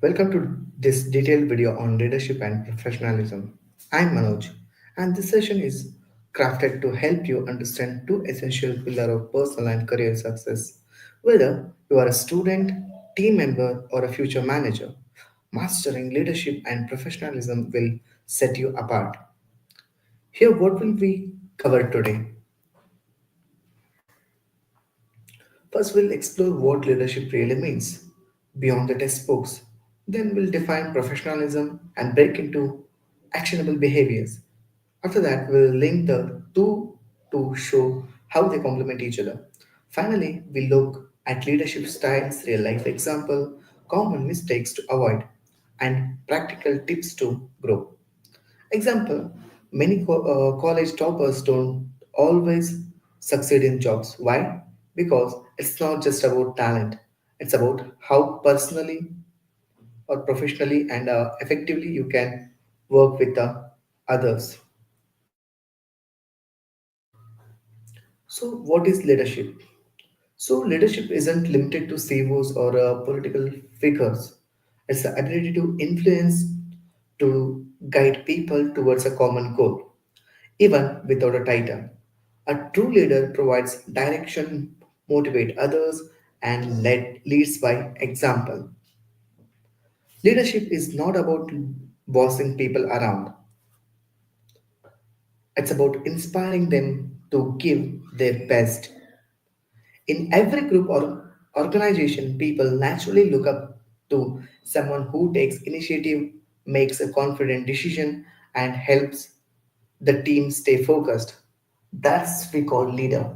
Welcome to this detailed video on leadership and professionalism. I'm Manoj, and this session is crafted to help you understand two essential pillars of personal and career success. Whether you are a student, team member, or a future manager, mastering leadership and professionalism will set you apart. Here, what will we cover today? First, we'll explore what leadership really means beyond the textbooks. Then, we'll define professionalism and break into actionable behaviors. After that, we'll link the two to show how they complement each other. Finally, we look at leadership styles, real life example, common mistakes to avoid, and practical tips to grow. Example, many college toppers don't always succeed in jobs. Why? Because it's not just about talent, it's about how personally or professionally and effectively you can work with the others. So, what is leadership? So, leadership isn't limited to CEOs or political figures. It's the ability to influence, to guide people towards a common goal, even without a title. A true leader provides direction, motivate others, and leads by example. Leadership is not about bossing people around. It's about inspiring them to give their best. In every group or organization, people naturally look up to someone who takes initiative, makes a confident decision, and helps the team stay focused. That's we call leader.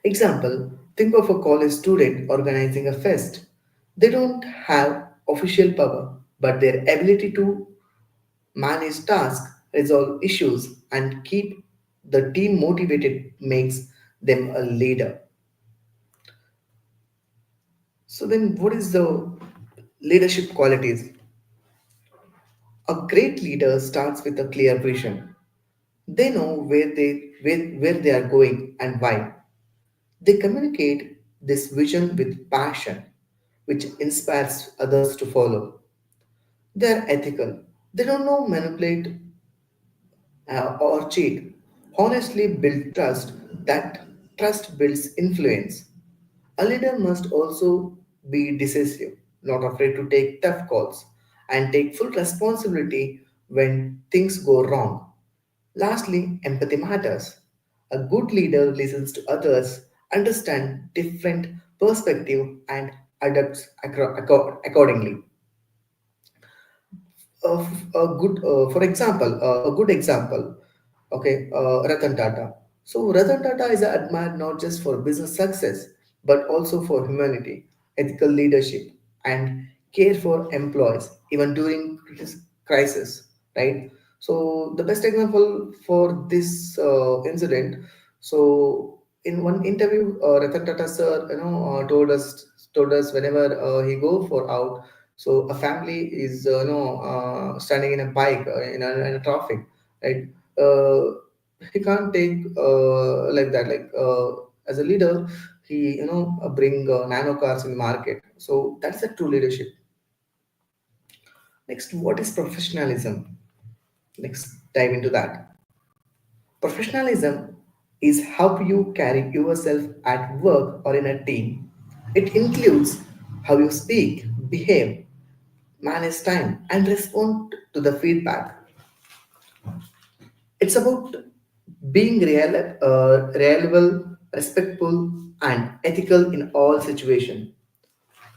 Example, think of a college student organizing a fest. They don't have official power, but their ability to manage tasks, resolve issues, and keep the team motivated makes them a leader. So then what is the leadership qualities? A great leader starts with a clear vision. They know where they are going and why. They communicate this vision with passion, which inspires others to follow. They are ethical. They don't know manipulate or cheat. Honestly build trust. That trust builds influence. A leader must also be decisive, not afraid to take tough calls, and take full responsibility when things go wrong. Lastly, empathy matters. A good leader listens to others, understands different perspective, and adapts accordingly. For example, a good example, okay, Ratan Tata. So Ratan Tata is admired not just for business success, but also for humanity, ethical leadership, and care for employees, even during crisis, right? So the best example for this incident. So in one interview, Ratan Tata sir, told us whenever he go for out, so a family is standing in a bike in a traffic, right? He can't take like that. Like as a leader, he bring nano cars in the market. So that's a true leadership. Next, what is professionalism? Let's dive into that. Professionalism is how you carry yourself at work or in a team. It includes how you speak, behave, manage time, and respond to the feedback. It's about being reliable, respectful, and ethical in all situations.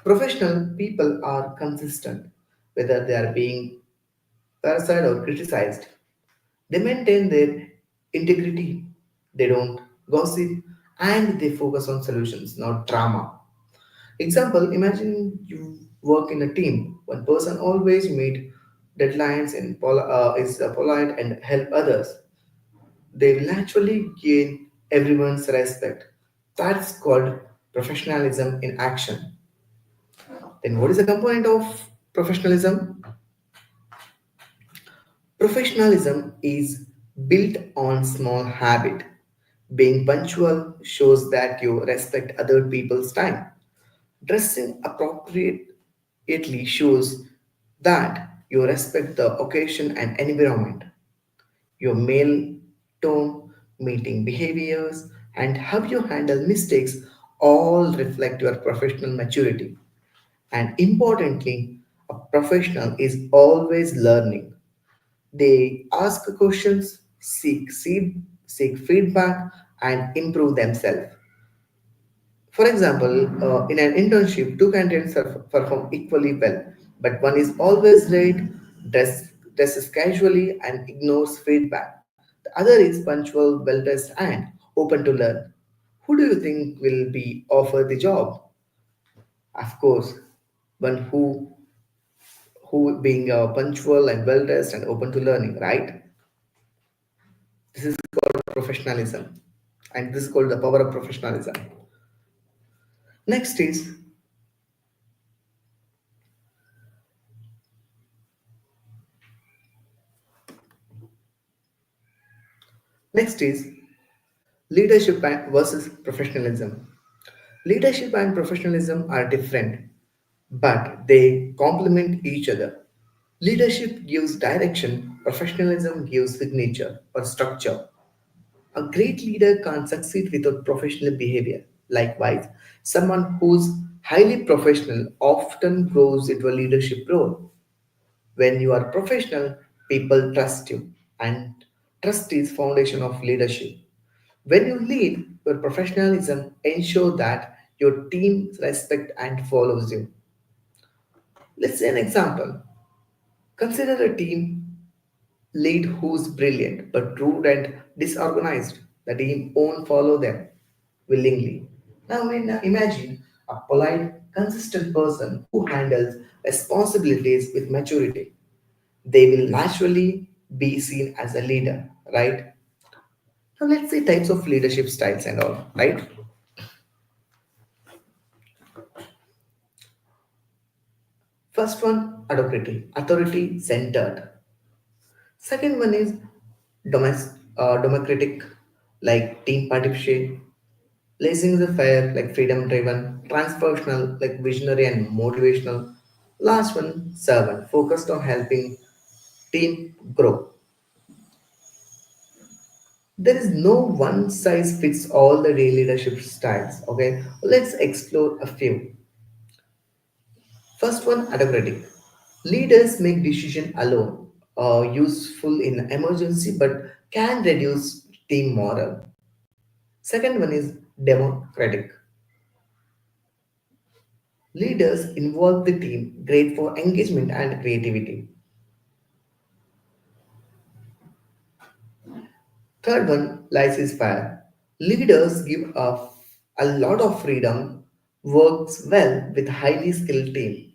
Professional people are consistent, whether they are being parasited or criticized. They maintain their integrity, they don't gossip, and they focus on solutions, not drama. Example, imagine you work in a team. One person always meet deadlines and is polite and help others. They will naturally gain everyone's respect. That's called professionalism in action. Then, what is the component of professionalism? Professionalism is built on small habit. Being punctual shows that you respect other people's time. Dressing appropriate Italy shows that you respect the occasion and environment. Your mail tone, meeting behaviors, and how you handle mistakes all reflect your professional maturity. And importantly, a professional is always learning. They ask questions, seek feedback, and improve themselves. For example, in an internship, two candidates perform equally well, but one is always late, dresses casually, and ignores feedback. The other is punctual, well dressed, and open to learn. Who do you think will be offered the job? Of course, one who being punctual and well dressed and open to learning, right? This is called professionalism, and this is called the power of professionalism. Next is next is leadership versus professionalism. Leadership and professionalism are different, but they complement each other. Leadership gives direction, professionalism gives signature or structure. A great leader can't succeed without professional behavior. Likewise, someone who's highly professional often grows into a leadership role. When you are professional, people trust you, and trust is foundation of leadership. When you lead, your professionalism ensure that your team respect and follows you. Let's say an example. Consider a team lead who's brilliant but rude and disorganized. The team won't follow them willingly. Now, imagine a polite, consistent person who handles responsibilities with maturity. They will naturally be seen as a leader, right? Now, let's say types of leadership styles and all, right? First one, authority centered. Second one is democratic, like team participation. Laissez the fire, like freedom driven. Transformational, like visionary and motivational. Last one, servant, focused on helping team grow. There is no one size fits all the real leadership styles. Okay, let's explore a few. First one, autocratic. Leaders make decision alone, useful in emergency but can reduce team morale. Second one is democratic. Leaders involve the team, great for engagement and creativity. Third one, license fire. Leaders give a lot of freedom, works well with highly skilled team.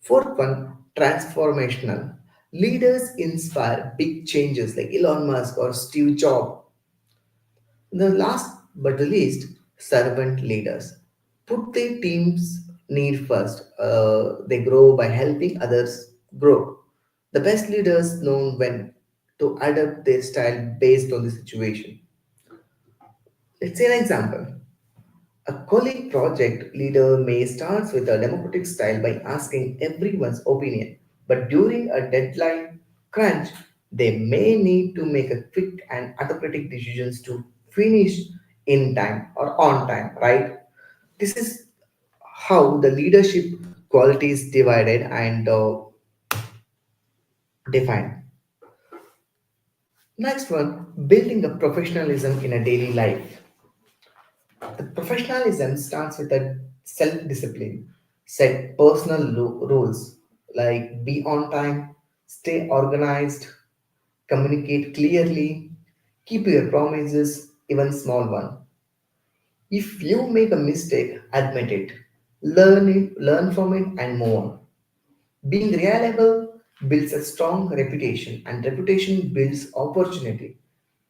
Fourth one, transformational. Leaders inspire big changes like Elon Musk or Steve Jobs. The last but the least, servant leaders. Put their team's need first. They grow by helping others grow. The best leaders know when to adapt their style based on the situation. Let's say an example. A colleague project leader may start with a democratic style by asking everyone's opinion, but during a deadline crunch, they may need to make a quick and autocratic decisions to finish in time or on time, right? This is how the leadership quality is divided and defined. Next one, building a professionalism in a daily life. The professionalism starts with a self discipline. Set personal rules like be on time, stay organized, communicate clearly, keep your promises, even small one. If you make a mistake, admit it, learn from it, and move on. Being reliable builds a strong reputation, and reputation builds opportunity.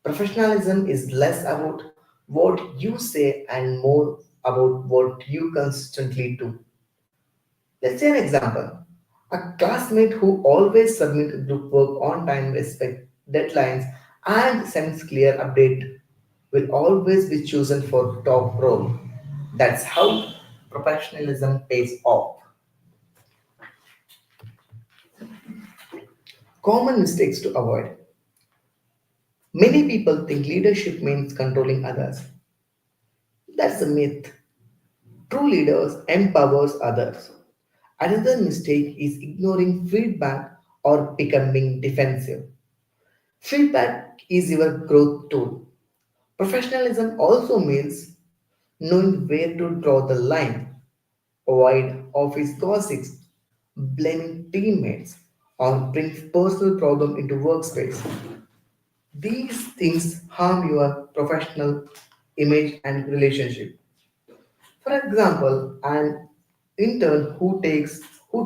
Professionalism is less about what you say and more about what you constantly do. Let's say an example. A classmate who always submits group work on time, respect deadlines, and sends clear update will always be chosen for top role. That's how professionalism pays off. Common mistakes to avoid. Many people think leadership means controlling others. That's a myth. True leaders empowers others. Another mistake is ignoring feedback or becoming defensive. Feedback is your growth tool. Professionalism also means knowing where to draw the line. Avoid office gossips, blaming teammates, or bring personal problem into workspace. These things harm your professional image and relationship. For example, an intern who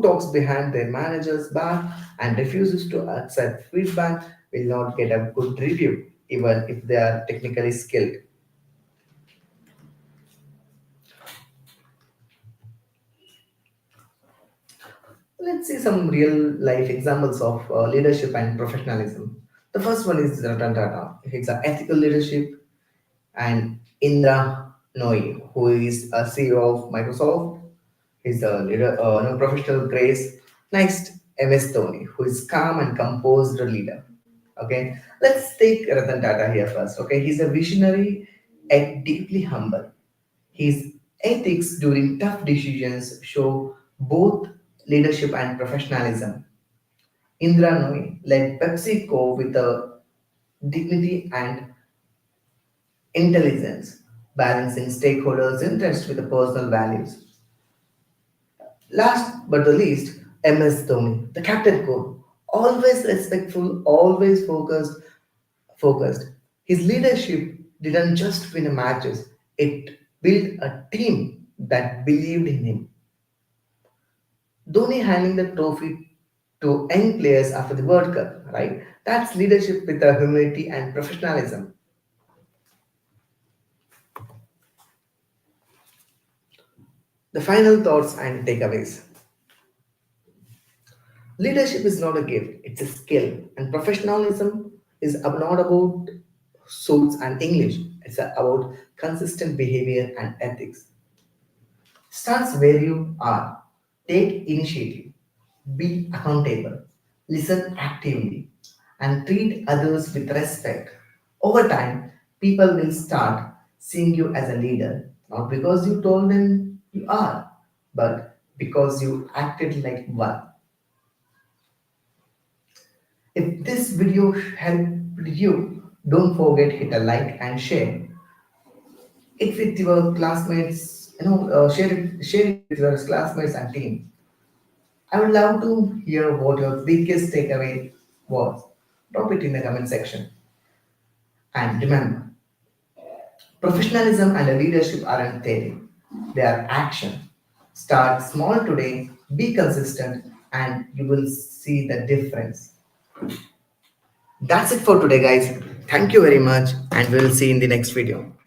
talks behind their manager's back and refuses to accept feedback will not get a good review, even if they are technically skilled. Let's see some real life examples of leadership and professionalism. The first one is Ratan Tata. It's an ethical leadership, and Indra Nooyi, who is a CEO of Microsoft. He's a leader, no professional grace. Next, MS Dhoni, who is calm and composed leader. Okay, let's take Ratan Tata here first. Okay, he's a visionary and deeply humble. His ethics during tough decisions show both leadership and professionalism. Indra Nooyi led PepsiCo with a dignity and intelligence, balancing stakeholders' interests with the personal values. Last but the least, MS Dhoni, the captain core, always respectful, always focused. His leadership didn't just win matches; it built a team that believed in him. Dhoni handing the trophy to young players after the World Cup, right? That's leadership with a humility and professionalism. The final thoughts and takeaways. Leadership is not a gift, it's a skill. And professionalism is not about suits and English, it's about consistent behavior and ethics. Starts where you are. Take initiative. Be accountable. Listen actively. And treat others with respect. Over time, people will start seeing you as a leader, not because you told them you are, but because you acted like one. If this video helped you, don't forget hit a like and share it with your classmates. Share it with your classmates and team. I would love to hear what your biggest takeaway was. Drop it in the comment section. And remember, professionalism and leadership aren't theory; they are action. Start small today, be consistent, and you will see the difference. That's it for today, guys. Thank you very much, and we'll see you in the next video.